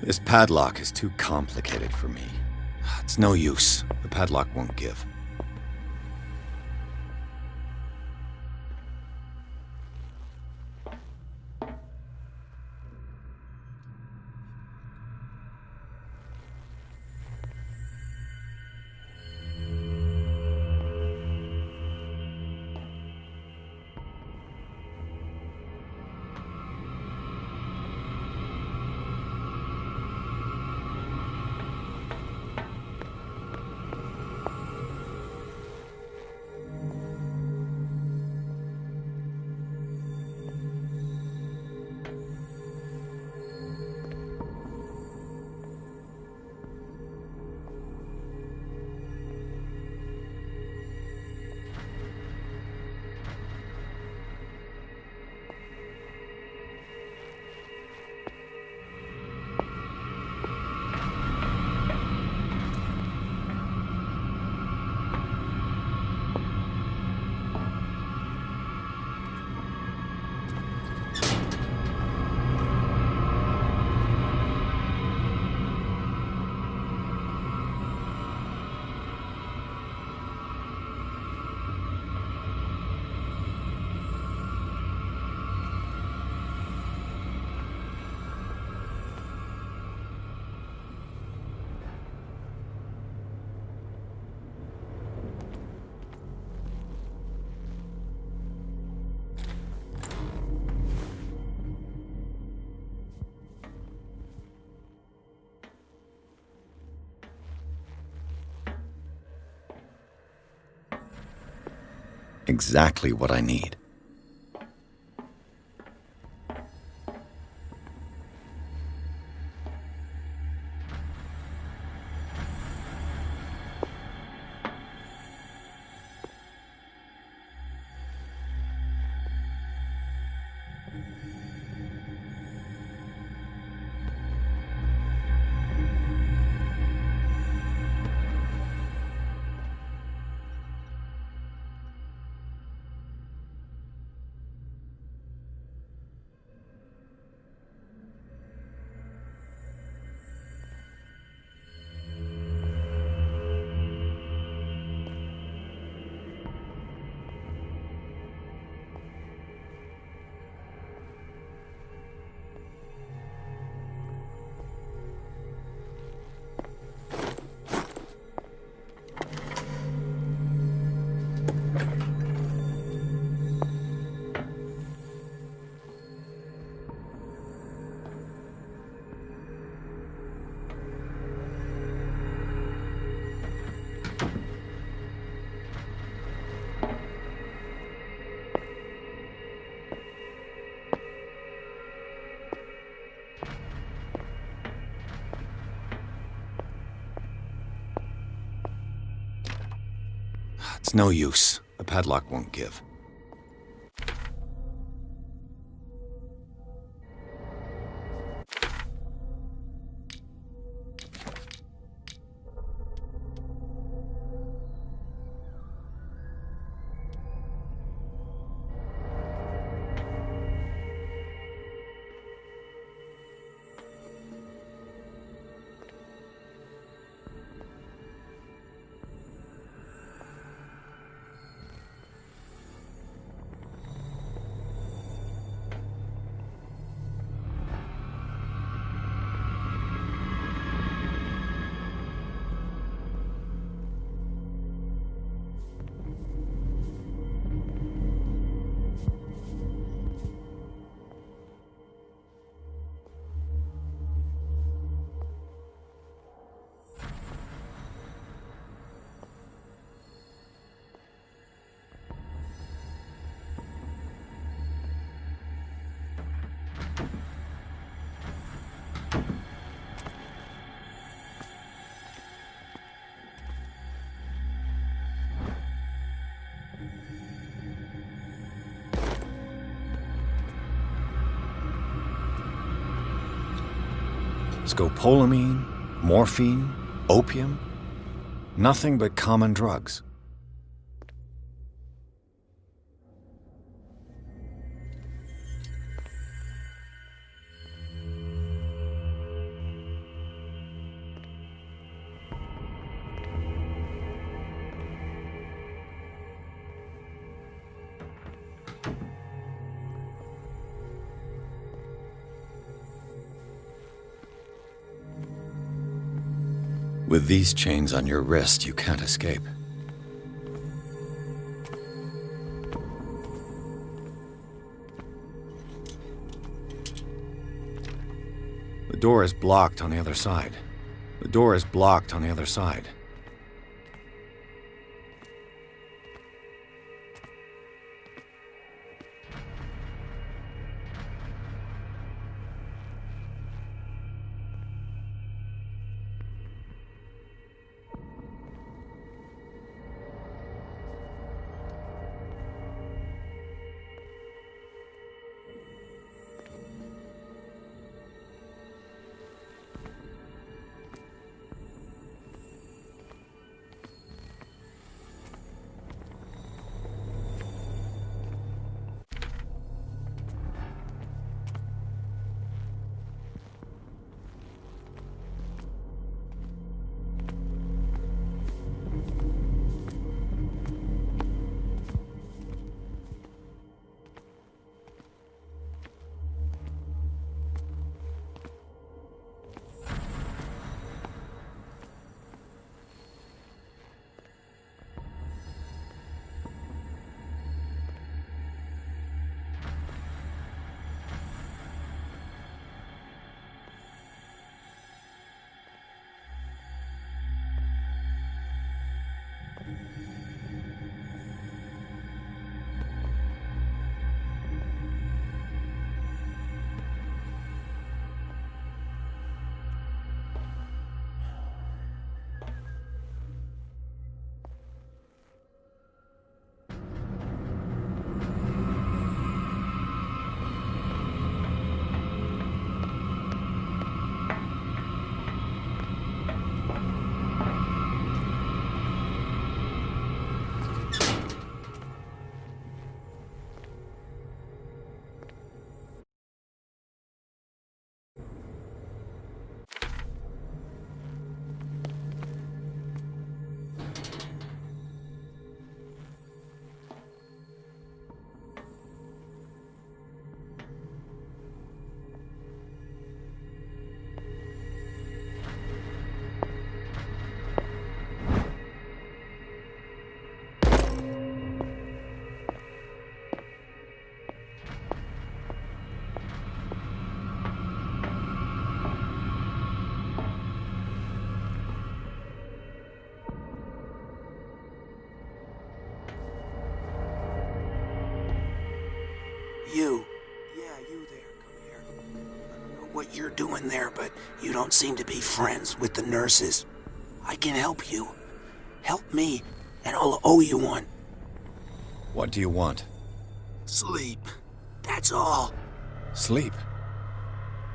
This padlock is too complicated for me. It's no use. The padlock won't give. Exactly what I need. It's no use. The padlock won't give. Scopolamine, morphine, opium, nothing but common drugs. With these chains on your wrist, you can't escape. The door is blocked on the other side. The door is blocked on the other side. You. Yeah, you there. Come here. I don't know what you're doing there, but you don't seem to be friends with the nurses. I can help you. Help me, and I'll owe you one. What do you want? Sleep. That's all. Sleep?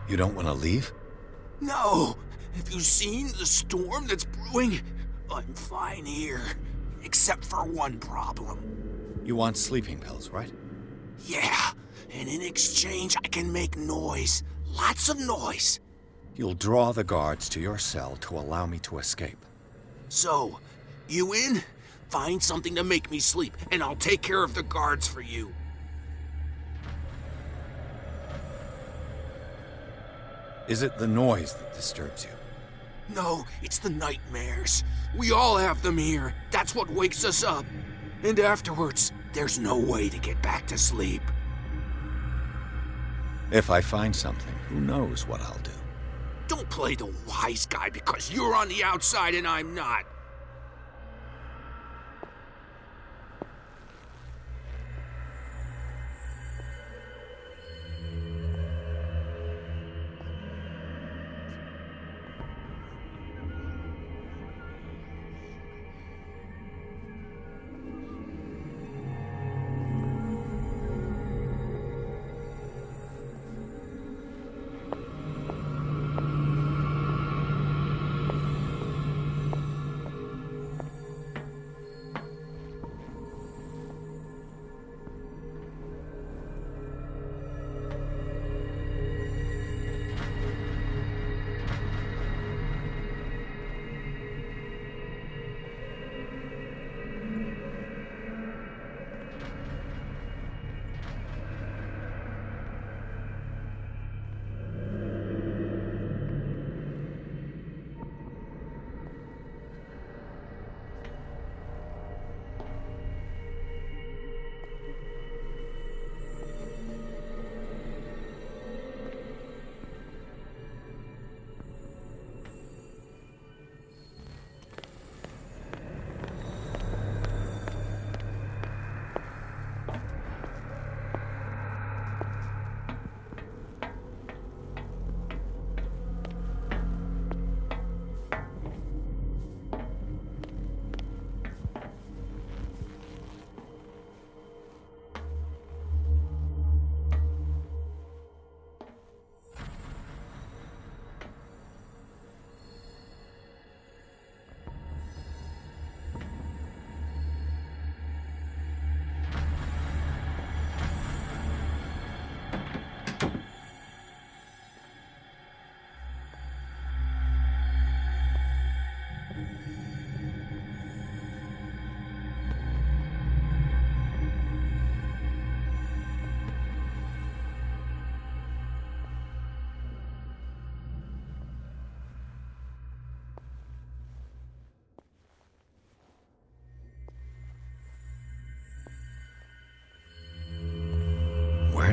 You don't want to leave? No. Have you seen the storm that's brewing? I'm fine here. Except for one problem. You want sleeping pills, right? Yeah. And in exchange, I can make noise. Lots of noise. You'll draw the guards to your cell to allow me to escape. So, you in? Find something to make me sleep, and I'll take care of the guards for you. Is it the noise that disturbs you? No, it's the nightmares. We all have them here. That's what wakes us up. And afterwards, there's no way to get back to sleep. If I find something, who knows what I'll do? Don't play the wise guy because you're on the outside and I'm not.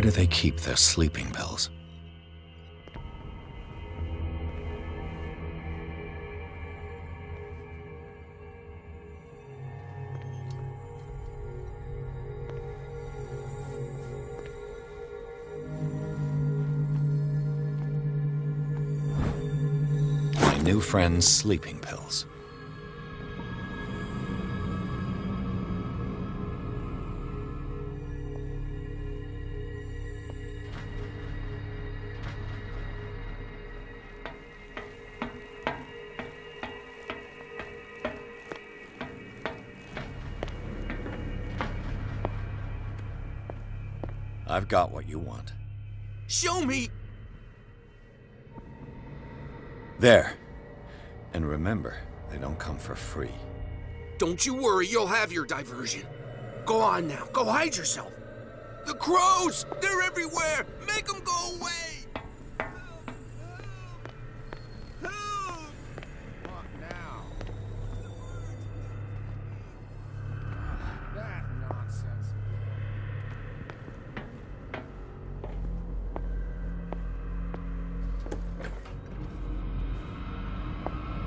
do they keep their sleeping pills? My new friend's sleeping pills. I've got what you want. Show me! There. And remember, they don't come for free. Don't you worry, you'll have your diversion. Go on now, go hide yourself. The crows! They're everywhere! Make them go away! What now? That nonsense.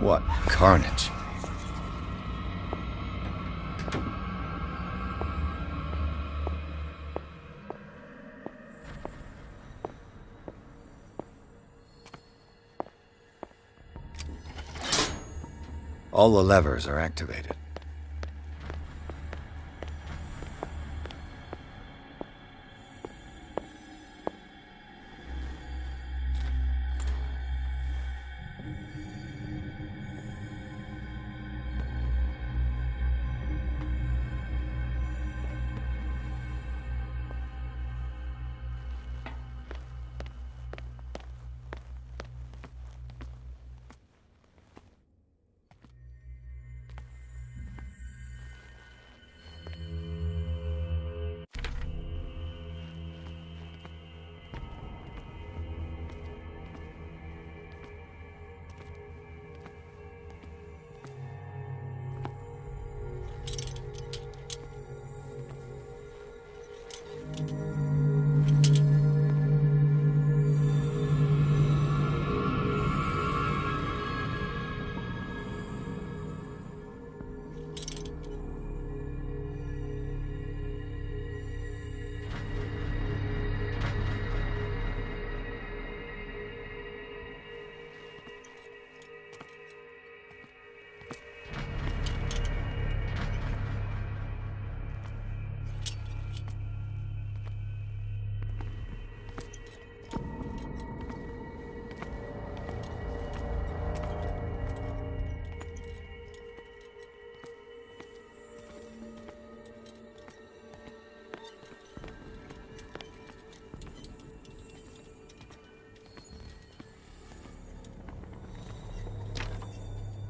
What carnage. All the levers are activated.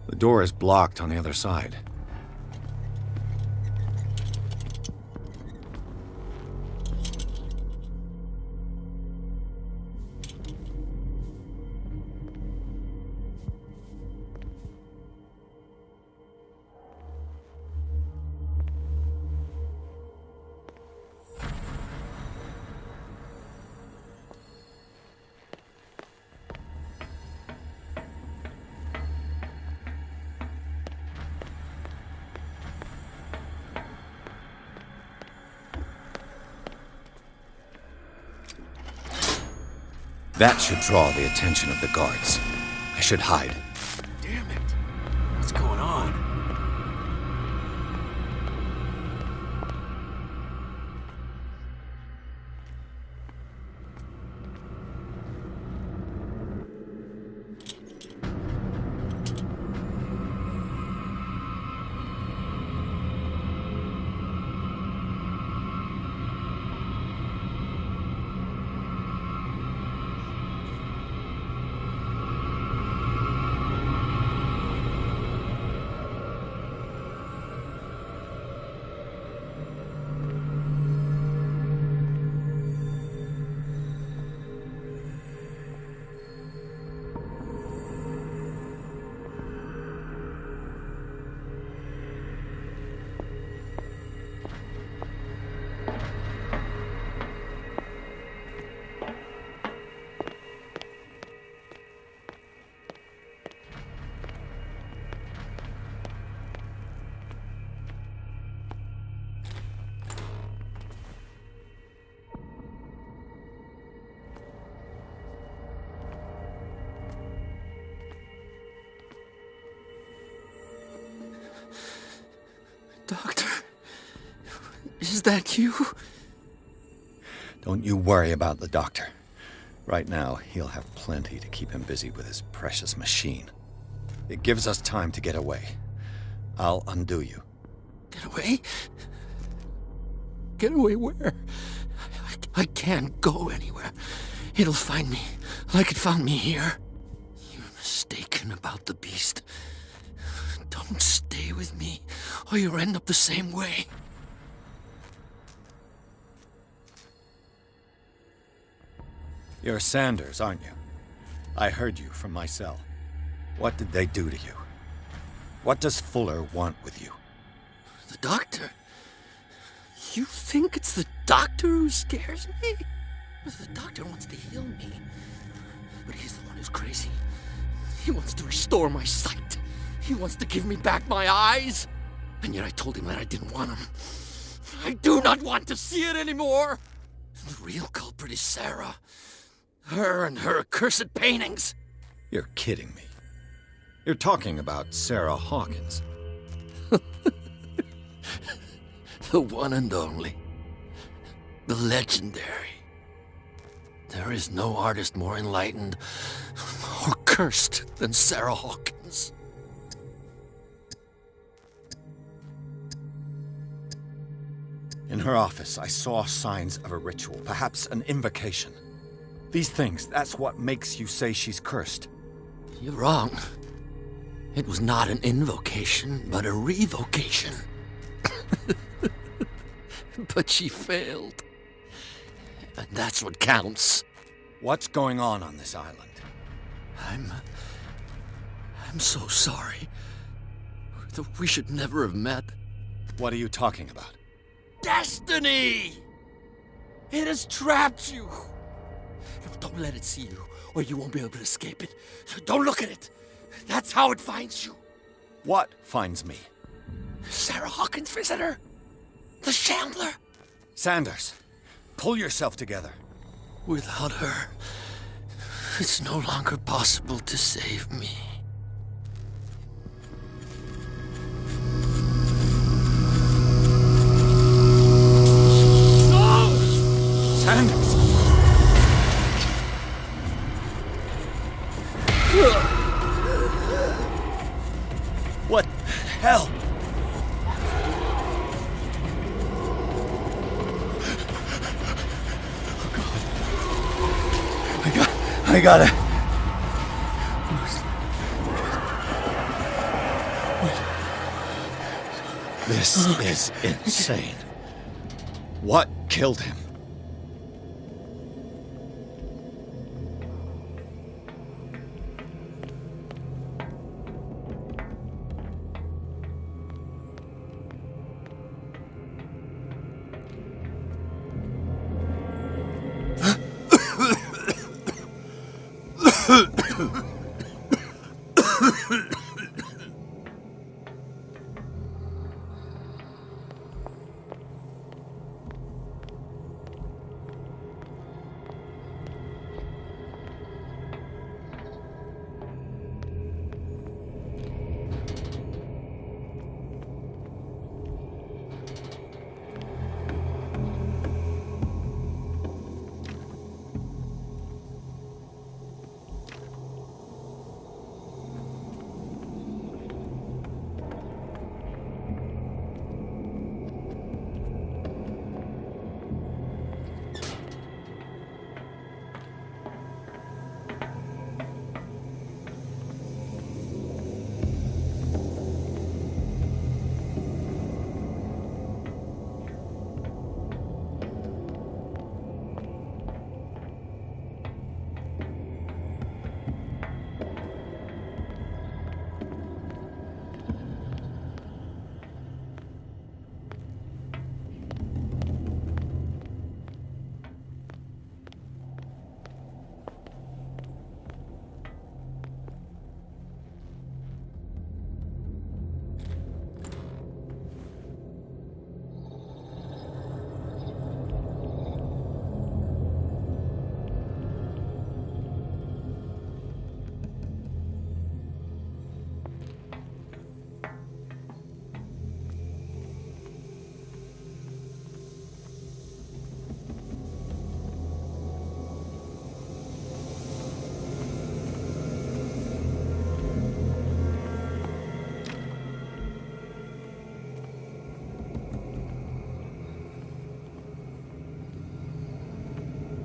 The door is blocked on the other side. That should draw the attention of the guards. I should hide. Damn it! What's going on? Doctor, is that you? Don't you worry about the doctor. Right now, he'll have plenty to keep him busy with his precious machine. It gives us time to get away. I'll undo you. Get away? Get away where? I can't go anywhere. It'll find me, like it found me here. You're mistaken about the beast. Don't stay with me, or you'll end up the same way. You're Sanders, aren't you? I heard you from my cell. What did they do to you? What does Fuller want with you? The doctor? You think it's the doctor who scares me? The doctor wants to heal me. But he's the one who's crazy. He wants to restore my sight. He wants to give me back my eyes. And yet I told him that I didn't want him. I do not want to see it anymore. The real culprit is Sarah. Her and her accursed paintings. You're kidding me. You're talking about Sarah Hawkins. The one and only. The legendary. There is no artist more enlightened or cursed than Sarah Hawkins. In her office, I saw signs of a ritual, perhaps an invocation. These things, that's what makes you say she's cursed. You're wrong. It was not an invocation, but a revocation. But she failed. And that's what counts. What's going on this island? I'm so sorry. We should never have met. What are you talking about? Destiny! It has trapped you. Don't let it see you, or you won't be able to escape it. Don't look at it. That's how it finds you. What finds me? Sarah Hawkins' visitor. The Shambler. Sanders, pull yourself together. Without her, it's no longer possible to save me. No! Sanders! What the hell? I gotta... This is insane. What killed him?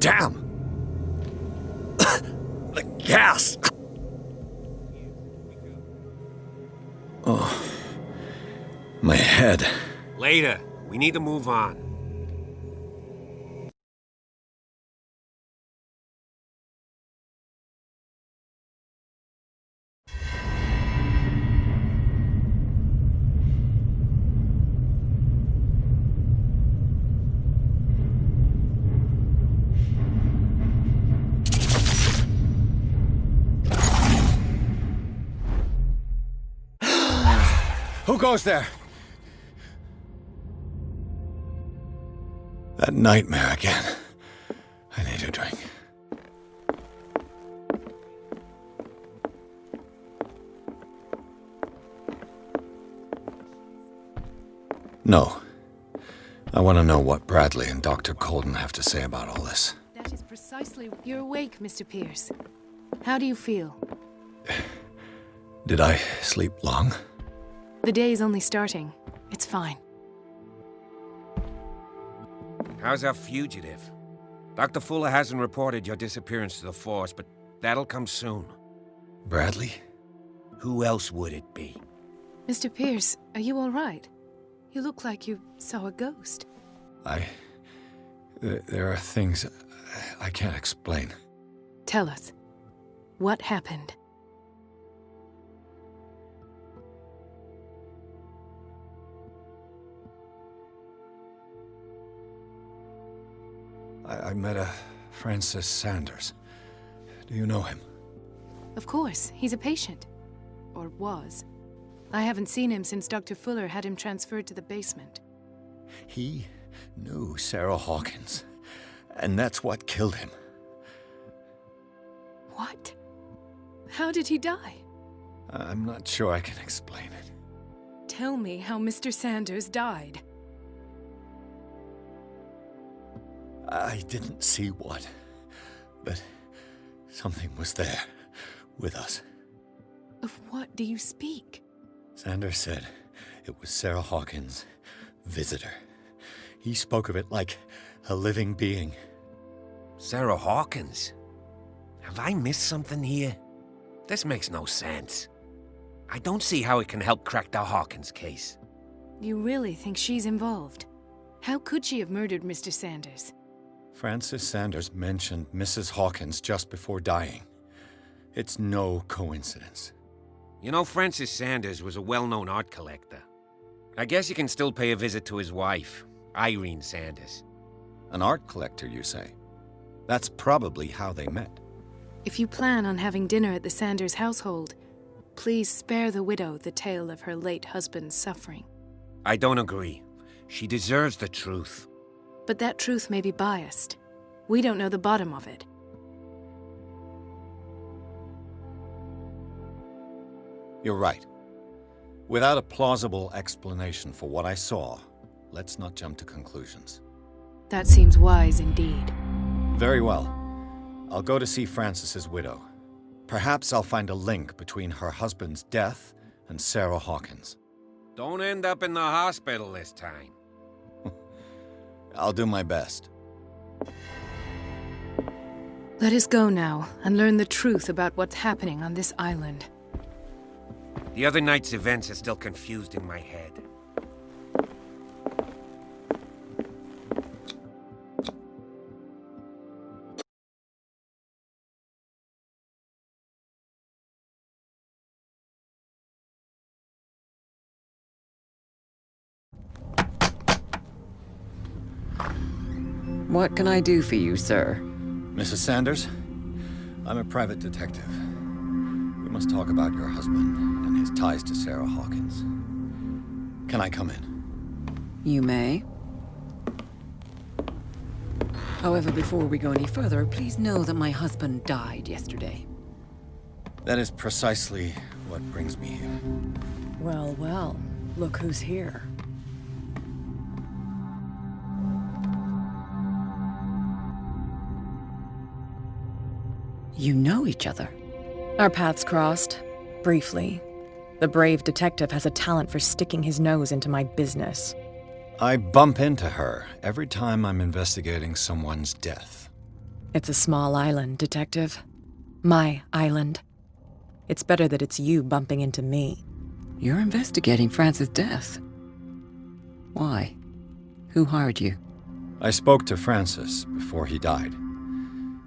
Damn! The gas! Oh. My head. Later. We need to move on. Who goes there? That nightmare again. I need a drink. No. I want to know what Bradley and Dr. Colden have to say about all this. That is precisely... You're awake, Mr. Pierce. How do you feel? Did I sleep long? The day is only starting. It's fine. How's our fugitive? Dr. Fuller hasn't reported your disappearance to the Force, but that'll come soon. Bradley? Who else would it be? Mr. Pierce, are you all right? You look like you saw a ghost. There are things I can't explain. Tell us. What happened? I met a Francis Sanders. Do you know him? Of course, he's a patient. Or was. I haven't seen him since Dr. Fuller had him transferred to the basement. He knew Sarah Hawkins, and that's what killed him. What? How did he die? I'm not sure I can explain it. Tell me how Mr. Sanders died. I didn't see what, but something was there, with us. Of what do you speak? Sanders said it was Sarah Hawkins' visitor. He spoke of it like a living being. Sarah Hawkins? Have I missed something here? This makes no sense. I don't see how it can help crack the Hawkins case. You really think she's involved? How could she have murdered Mr. Sanders? Francis Sanders mentioned Mrs. Hawkins just before dying. It's no coincidence. You know, Francis Sanders was a well-known art collector. I guess you can still pay a visit to his wife, Irene Sanders. An art collector, you say? That's probably how they met. If you plan on having dinner at the Sanders household, please spare the widow the tale of her late husband's suffering. I don't agree. She deserves the truth. But that truth may be biased. We don't know the bottom of it. You're right. Without a plausible explanation for what I saw, let's not jump to conclusions. That seems wise indeed. Very well. I'll go to see Francis's widow. Perhaps I'll find a link between her husband's death and Sarah Hawkins. Don't end up in the hospital this time. I'll do my best. Let us go now and learn the truth about what's happening on this island. The other night's events are still confused in my head. What can I do for you, sir? Mrs. Sanders, I'm a private detective. We must talk about your husband and his ties to Sarah Hawkins. Can I come in? You may. However, before we go any further, please know that my husband died yesterday. That is precisely what brings me here. Well, well, look who's here. You know each other. Our paths crossed, briefly. The brave detective has a talent for sticking his nose into my business. I bump into her every time I'm investigating someone's death. It's a small island, Detective. My island. It's better that it's you bumping into me. You're investigating Francis' death. Why? Who hired you? I spoke to Francis before he died.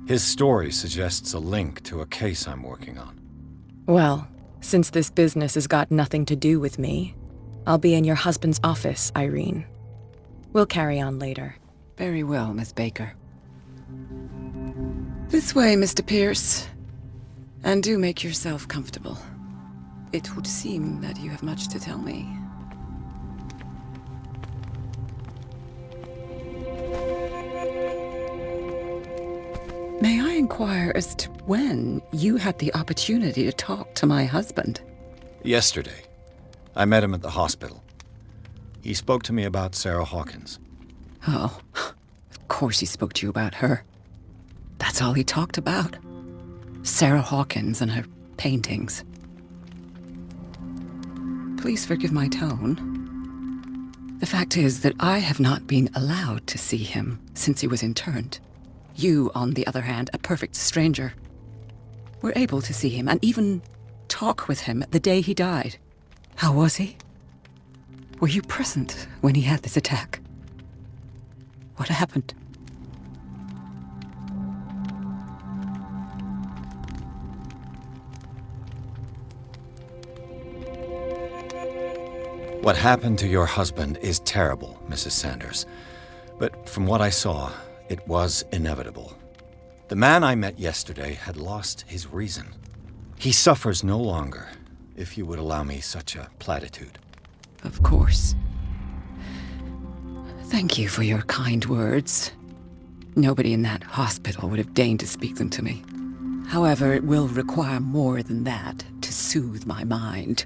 His story suggests a link to a case I'm working on. Well, since this business has got nothing to do with me, I'll be in your husband's office, Irene. We'll carry on later. Very well, Miss Baker. This way, Mr. Pierce. And do make yourself comfortable. It would seem that you have much to tell me. May I inquire as to when you had the opportunity to talk to my husband? Yesterday, I met him at the hospital. He spoke to me about Sarah Hawkins. Oh, of course he spoke to you about her. That's all he talked about. Sarah Hawkins and her paintings. Please forgive my tone. The fact is that I have not been allowed to see him since he was interned. You, on the other hand, a perfect stranger, were able to see him and even talk with him the day he died. How was he? Were you present when he had this attack? What happened? What happened to your husband is terrible, Mrs. Sanders. But from what I saw, it was inevitable. The man I met yesterday had lost his reason. He suffers no longer, if you would allow me such a platitude. Of course. Thank you for your kind words. Nobody in that hospital would have deigned to speak them to me. However, it will require more than that to soothe my mind.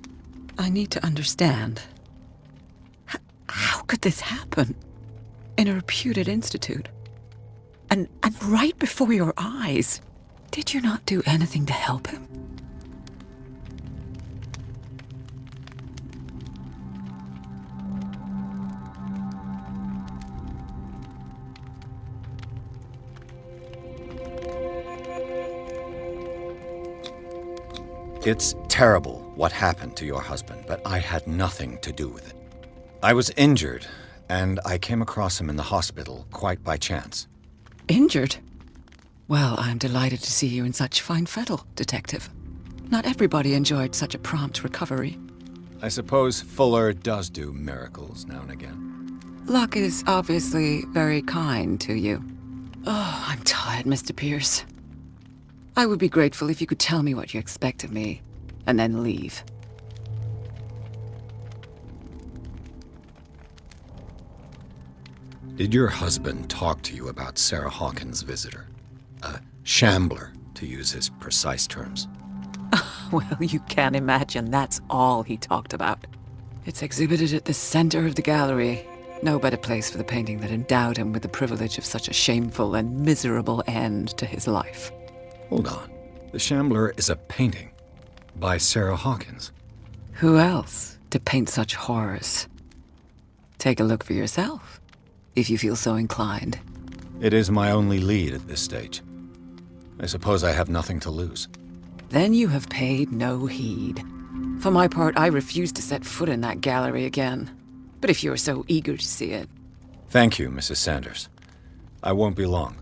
I need to understand. How could this happen? In a reputed institute? And right before your eyes. Did you not do anything to help him? It's terrible what happened to your husband, but I had nothing to do with it. I was injured, and I came across him in the hospital quite by chance. Injured? Well, I'm delighted to see you in such fine fettle, Detective. Not everybody enjoyed such a prompt recovery. I suppose Fuller does do miracles now and again. Luck is obviously very kind to you. Oh, I'm tired, Mr. Pierce. I would be grateful if you could tell me what you expect of me, and then leave. Did your husband talk to you about Sarah Hawkins' visitor? A shambler, to use his precise terms. Well, you can imagine that's all he talked about. It's exhibited at the center of the gallery. No better place for the painting that endowed him with the privilege of such a shameful and miserable end to his life. Hold on. The Shambler is a painting by Sarah Hawkins. Who else to paint such horrors? Take a look for yourself, if you feel so inclined. It is my only lead at this stage. I suppose I have nothing to lose. Then you have paid no heed. For my part, I refuse to set foot in that gallery again. But if you're so eager to see it... Thank you, Mrs. Sanders. I won't be long.